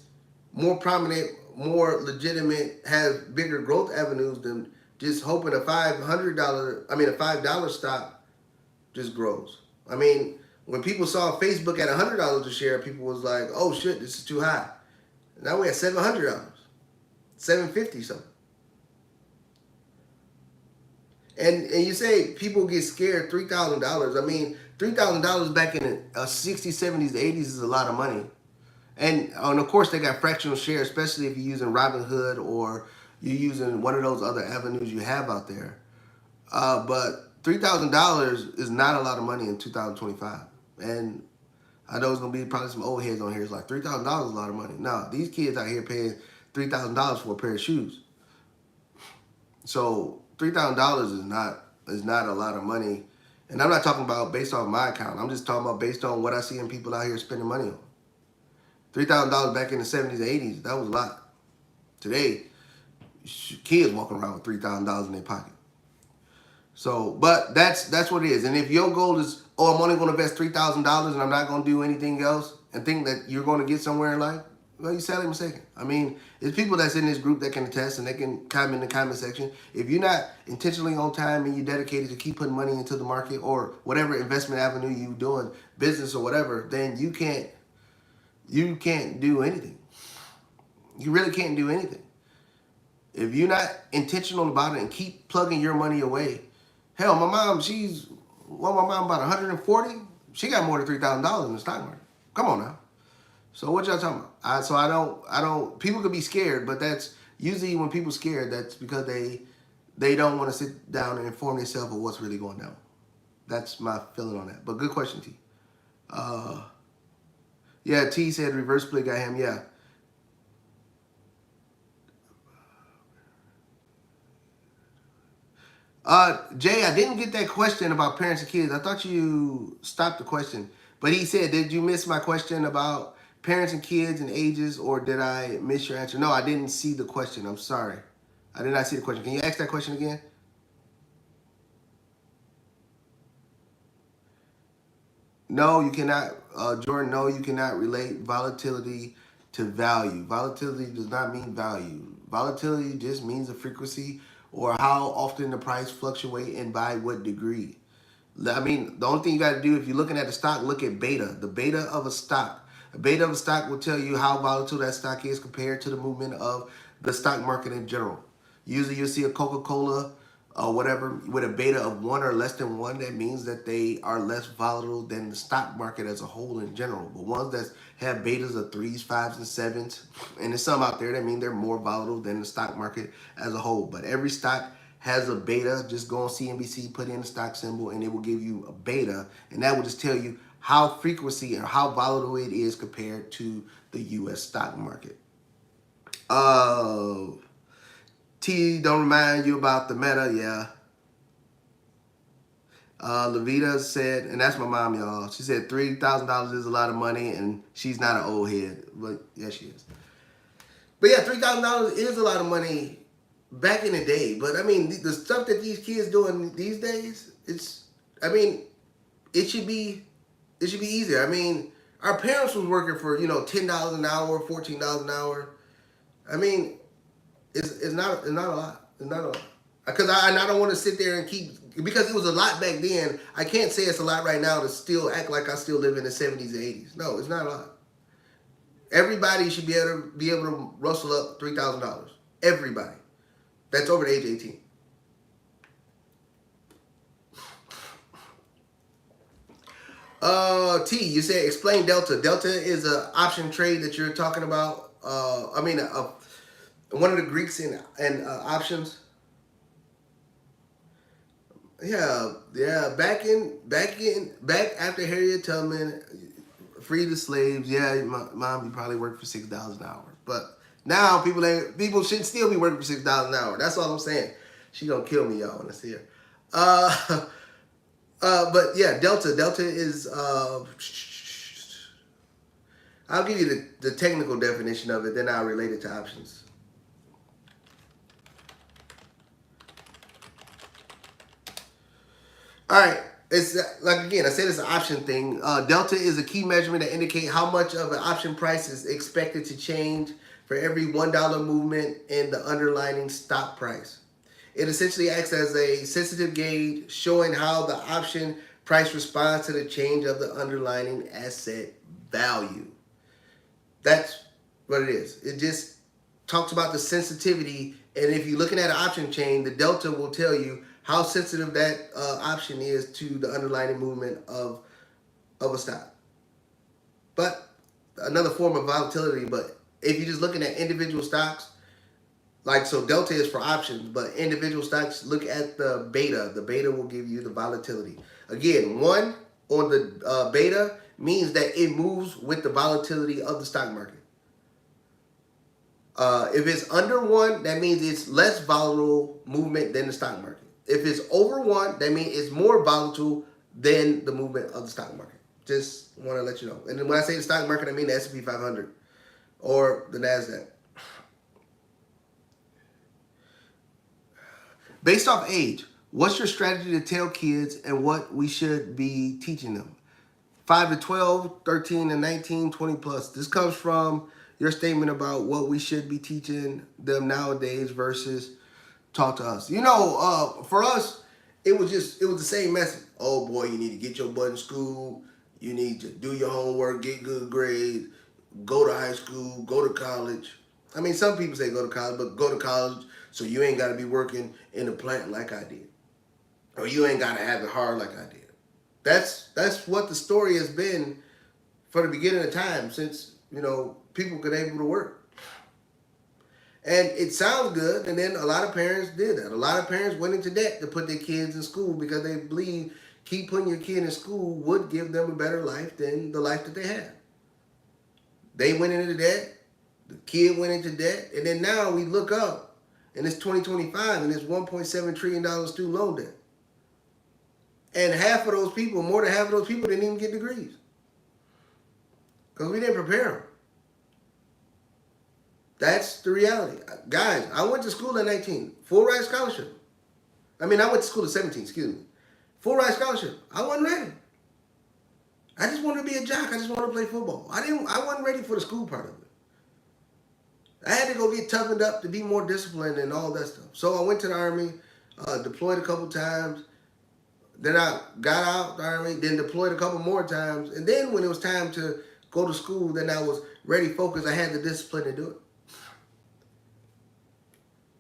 more prominent, more legitimate, has bigger growth avenues than just hoping a $5 stock just grows. I mean, when people saw Facebook at $100 a share, people was like, "Oh shit, this is too high." Now we're at $700, $750 something. And you say people get scared, $3,000. I mean, $3,000 back in the 60s, 70s, 80s is a lot of money. And of course, they got fractional shares, especially if you're using Robinhood or you're using one of those other avenues you have out there. But $3,000 is not a lot of money in 2025. And I know it's gonna be probably some old heads on here. It's like $3,000 is a lot of money. No, these kids out here paying $3,000 for a pair of shoes. So $3,000 is not a lot of money. And I'm not talking about based off my account. I'm just talking about based on what I see in people out here spending money on. $3,000 back in the 70s and 80s, that was a lot. Today, kids walking around with $3,000 in their pocket. So, but that's what it is. And if your goal is, oh, I'm only going to invest $3,000 and I'm not going to do anything else, and think that you're going to get somewhere in life, well, you're sadly mistaken. I mean, there's people that's in this group that can attest, and they can comment in the comment section. If you're not intentionally on time and you're dedicated to keep putting money into the market or whatever investment avenue you're doing, business or whatever, then you can't do anything. You really can't do anything. If you're not intentional about it and keep plugging your money away. Hell, my mom, my mom about 140. She got more than $3,000 in the stock market. Come on now. So what y'all talking about? I don't, people could be scared, but that's usually when people scared, that's because they don't want to sit down and inform themselves of what's really going down. That's my feeling on that. But good question, T. Yeah, T said reverse split got him. Yeah. Jay, I didn't get that question about parents and kids. I thought you stopped the question. But he said, did you miss my question about parents and kids and ages, or did I miss your answer? No, I didn't see the question. I'm sorry. I did not see the question. Can you ask that question again? No, you cannot, Jordan, no, you cannot relate volatility to value. Volatility does not mean value. Volatility just means the frequency or how often the price fluctuate and by what degree. I mean, the only thing you got to do if you're looking at the stock, look at beta. The beta of a stock. A beta of a stock will tell you how volatile that stock is compared to the movement of the stock market in general. Usually you'll see a Coca-Cola or whatever with a beta of 1 or less than 1. That means that they are less volatile than the stock market as a whole in general. But ones that have betas of 3s, 5s, and 7s, and there's some out there that mean they're more volatile than the stock market as a whole. But every stock has a beta. Just go on CNBC, put in the stock symbol, and it will give you a beta. And that will just tell you how frequency and how volatile it is compared to the U.S. stock market. T, don't remind you about the meta, yeah. Levita said, and that's my mom, y'all. She said $3,000 is a lot of money, and she's not an old head, but yeah, she is. But yeah, $3,000 is a lot of money back in the day. But I mean, the stuff that these kids doing these days, it should be easier. I mean, our parents was working for $10 an hour, $14 an hour. I mean, it's not a lot. It's not a lot. Because I don't want to sit there and because it was a lot back then. I can't say it's a lot right now to still act like I still live in the 70s and 80s. No, it's not a lot. Everybody should be able to rustle up $3,000. Everybody that's over the age of 18. T, you said explain Delta. Delta is an option trade that you're talking about. One of the Greeks in options. Yeah. Back after Harriet Tubman freed the slaves. Yeah, mom, you probably worked for $6 an hour. But now people should still be working for $6 an hour. That's all I'm saying. She gonna kill me, y'all, when I see her. But yeah, Delta is. I'll give you the technical definition of it. Then I'll relate it to options. All right, it's like again, I said it's an option thing. Delta is a key measurement that indicates how much of an option price is expected to change for for every $1 movement in the underlying stock price. It essentially acts as a sensitive gauge showing how the option price responds to the change of the underlying asset value. That's what it is. It just talks about the sensitivity, and if you're looking at an option chain, the delta will tell you how sensitive that option is to the underlying movement of a stock. But another form of volatility, but if you're just looking at individual stocks, like, so delta is for options, but individual stocks, look at the beta. The beta will give you the volatility. Again, 1 on the beta means that it moves with the volatility of the stock market. If it's under 1, that means it's less volatile movement than the stock market. If it's over 1, that means it's more volatile than the movement of the stock market. Just want to let you know. And then when I say the stock market, I mean the S&P 500 or the NASDAQ. Based off age, what's your strategy to tell kids and what we should be teaching them? 5 to 12, 13 to 19, 20 plus. This comes from your statement about what we should be teaching them nowadays versus taught to us. For us, it was the same message. Oh boy, you need to get your butt in school. You need to do your homework, get good grades, go to high school, go to college. I mean, some people say go to college, but go to college so you ain't got to be working in a plant like I did. Or you ain't got to have it hard like I did. That's what the story has been for the beginning of time since, people could able to work. And it sounds good, and then a lot of parents did that. A lot of parents went into debt to put their kids in school because they believe keep putting your kid in school would give them a better life than the life that they had. They went into debt, the kid went into debt, and then now we look up and it's 2025 and it's $1.7 trillion student loan debt. And more than half of those people didn't even get degrees. Because we didn't prepare them. That's the reality. Guys, I went to school at 19. Full ride scholarship. I went to school at 17, excuse me. Full ride scholarship. I wasn't ready. I just wanted to be a jock. I just wanted to play football. I wasn't ready for the school part of it. I had to go get toughened up to be more disciplined and all that stuff. So I went to the Army, deployed a couple times. Then I got out the Army, then deployed a couple more times. And then when it was time to go to school, then I was ready, focused. I had the discipline to do it.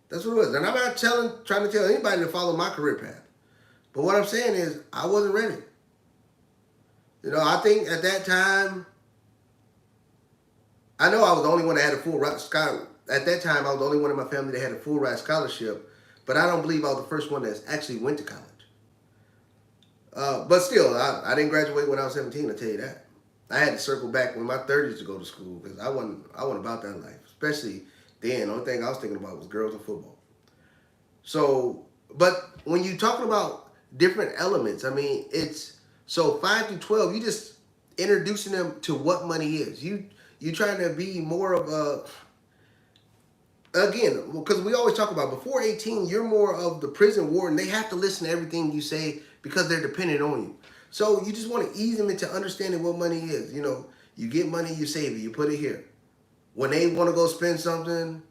That's what it was. And I'm not trying to tell anybody to follow my career path. But what I'm saying is I wasn't ready. I think at that time, I know I was the only one that had a full ride scholarship. At that time, I was the only one in my family that had a full ride scholarship. But I don't believe I was the first one that actually went to college. But still, I didn't graduate when I was 17, I'll tell you that. I had to circle back in my 30s to go to school because I wasn't about that life. Especially then, the only thing I was thinking about was girls and football. So, but when you're talking about different elements, it's, so 5 to 12, you just introducing them to what money is. You trying to be more of a, again, because we always talk about before 18, you're more of the prison warden. They have to listen to everything you say because they're dependent on you. So you just want to ease them into understanding what money is. You get money, you save it, you put it here. When they want to go spend something,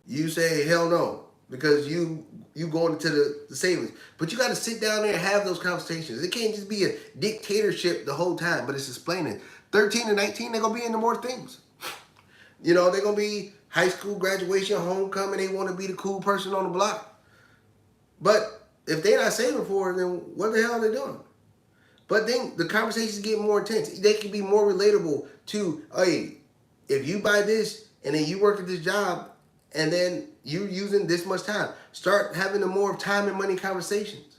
you say, hell no, because you going into the savings. But you got to sit down there and have those conversations. It can't just be a dictatorship the whole time, but it's explaining. 13 to 19, they're going to be into more things. They're going to be high school graduation, homecoming. They want to be the cool person on the block. But if they're not saving for it, then what the hell are they doing? But then the conversations get more intense. They can be more relatable to, hey, if you buy this and then you work at this job and then you using this much time, start having the more time and money conversations.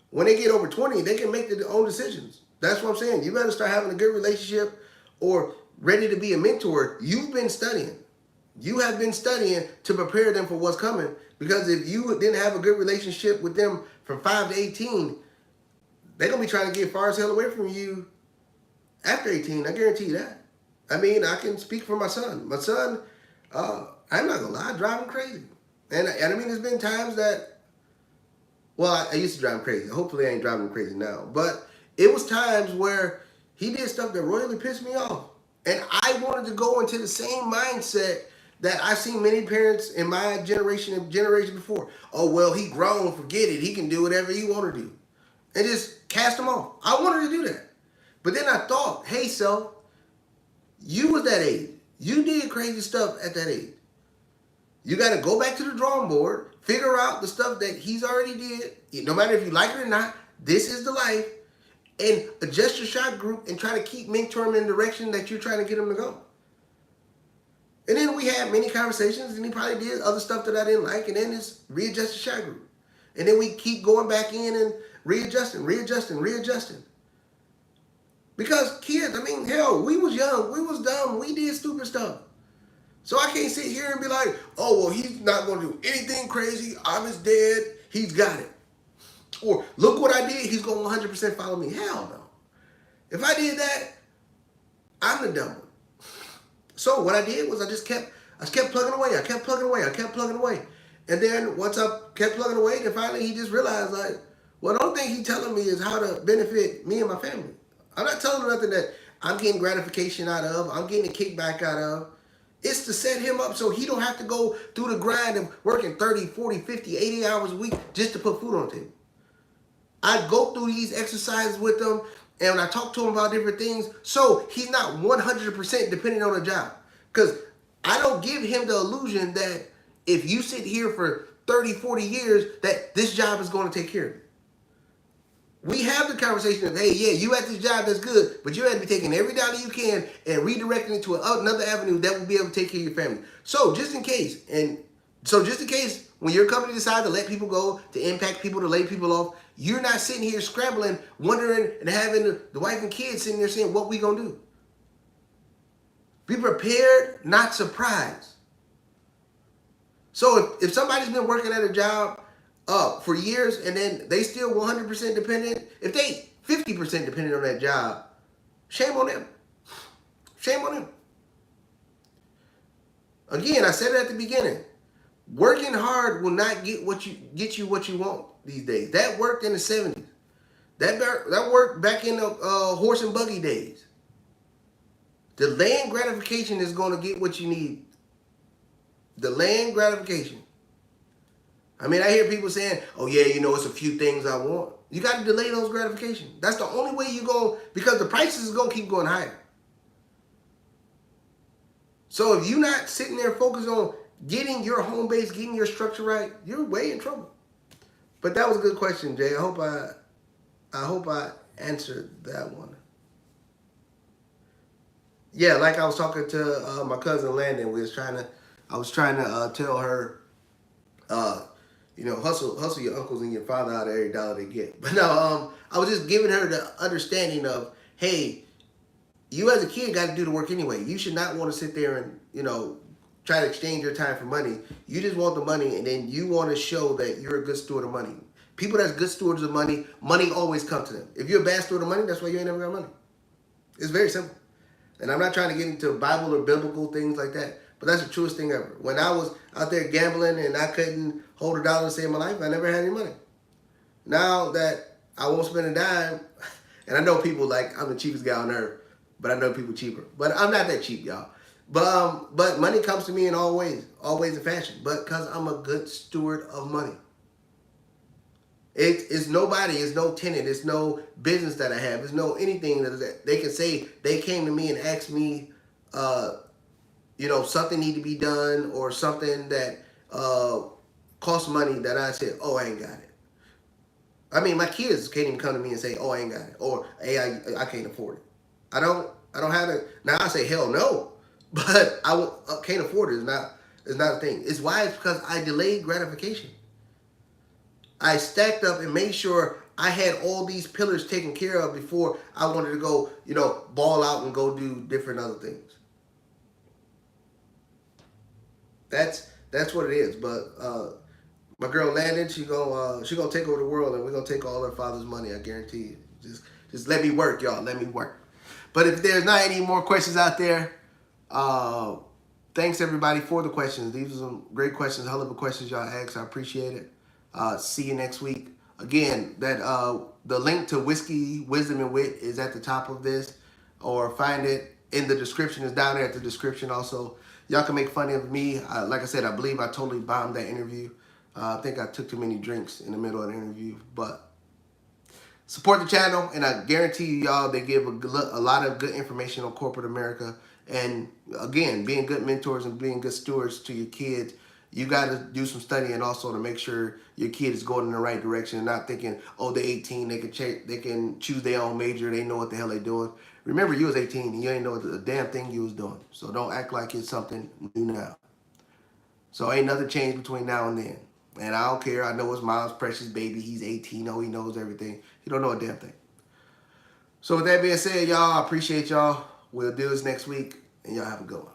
When they get over 20, they can make their own decisions. That's what I'm saying. You better start having a good relationship or ready to be a mentor. You've been studying. You have been studying to prepare them for what's coming. Because if you didn't have a good relationship with them from 5 to 18, they're going to be trying to get far as hell away from you after 18. I guarantee you that. I can speak for my son. My son, I'm not going to lie, I drive him crazy. And there's been times that, well, I used to drive him crazy. Hopefully I ain't driving him crazy now. But it was times where he did stuff that royally pissed me off. And I wanted to go into the same mindset that I've seen many parents in my generation and generation before. Oh, well, he grown, forget it. He can do whatever he want to do. And just cast them off. I wanted to do that. But then I thought, hey, self, you was that age. You did crazy stuff at that age. You got to go back to the drawing board, figure out the stuff that he's already did. No matter if you like it or not, this is the life. And adjust your shot group and try to keep mentoring him in the direction that you're trying to get him to go. And then we had many conversations, and he probably did other stuff that I didn't like, and then it's readjust the shot group. And then we keep going back in and readjusting. Because kids, I mean, hell, we was young, we was dumb, we did stupid stuff. So I can't sit here and be like, oh, well, he's not going to do anything crazy. I'm his dad. He's got it. Or look what I did. He's going to 100% follow me. Hell no. If I did that, I'm the dumb one. So what I did was I kept plugging away. I kept plugging away. And then once I kept plugging away, then finally he just realized, like, well, the only thing he's telling me is how to benefit me and my family. I'm not telling him nothing that I'm getting gratification out of, I'm getting a kickback out of. It's to set him up so he don't have to go through the grind of working 30, 40, 50, 80 hours a week just to put food on the table. I go through these exercises with him, and when I talk to him about different things, so he's not 100% dependent on a job. Because I don't give him the illusion that if you sit here for 30, 40 years, that this job is going to take care of you. We have the conversation of, hey, yeah, you at this job, that's good, but you have to be taking every dollar you can and redirecting it to another avenue that will be able to take care of your family. So just in case, when your company decides to let people go, to impact people, to lay people off, you're not sitting here scrambling, wondering, and having the wife and kids sitting there saying, what we gonna do? Be prepared, not surprised. So if somebody's been working at a job for years and then they still 100% dependent, if they 50% dependent on that job, shame on them. Shame on them. Again, I said it at the beginning. Working hard will not get you what you want these days. That worked in the 70s. That worked back in the horse and buggy days. Delaying gratification is going to get what you need. Delaying gratification. I mean, I hear people saying, oh, yeah, it's a few things I want. You got to delay those gratifications. That's the only way you go, because the prices is going to keep going higher. So if you're not sitting there focused on getting your home base, getting your structure right, you're way in trouble. But that was a good question, Jay. I hope I answered that one. Yeah, like I was talking to my cousin Landon, I was trying to tell her, hustle your uncles and your father out of every dollar they get. But no, I was just giving her the understanding of, hey, you as a kid got to do the work anyway. You should not want to sit there and, try to exchange your time for money. You just want the money, and then you want to show that you're a good steward of money. People that's good stewards of money, money always comes to them. If you're a bad steward of money, that's why you ain't never got money. It's very simple. And I'm not trying to get into Bible or biblical things like that, but that's the truest thing ever. When I was out there gambling and I couldn't hold a dollar to save my life, I never had any money. Now that I won't spend a dime, and I know people like I'm the cheapest guy on earth, but I know people cheaper. But I'm not that cheap, y'all. But money comes to me in all ways and fashion. But because I'm a good steward of money. It's nobody, it's no tenant, it's no business that I have, it's no anything that they can say they came to me and asked me, something need to be done or something that costs money that I said, oh, I ain't got it. I mean, my kids can't even come to me and say, oh, I ain't got it, or hey, I can't afford it. I don't have it. Now I say, hell no, but I can't afford it. It's not a thing. It's why it's because I delayed gratification. I stacked up and made sure I had all these pillars taken care of before I wanted to go, ball out and go do different other things. That's what it is. But my girl Landon, she gonna take over the world, and we're gonna take all her father's money. I guarantee you. Just let me work, y'all. Let me work. But if there's not any more questions out there, thanks everybody for the questions. These are some great questions, hell of a questions y'all asked. I appreciate it. See you next week. Again, the link to Whiskey, Wisdom, and Wit is at the top of this, or find it in the description. It's down there at the description also. Y'all can make fun of me. Like I said, I believe I totally bombed that interview. I think I took too many drinks in the middle of the interview. But support the channel, and I guarantee y'all they give a lot of good information on corporate America. And again, being good mentors and being good stewards to your kids, you got to do some studying also to make sure your kid is going in the right direction and not thinking, oh, they're 18, they can choose their own major, they know what the hell they're doing. Remember, you was 18 and you ain't know the damn thing you was doing. So don't act like it's something new now. So ain't nothing changed between now and then. And I don't care. I know it's Miles' precious baby. He's 18. Oh, he knows everything. He don't know a damn thing. So with that being said, y'all, I appreciate y'all. We'll do this next week, and y'all have a good one.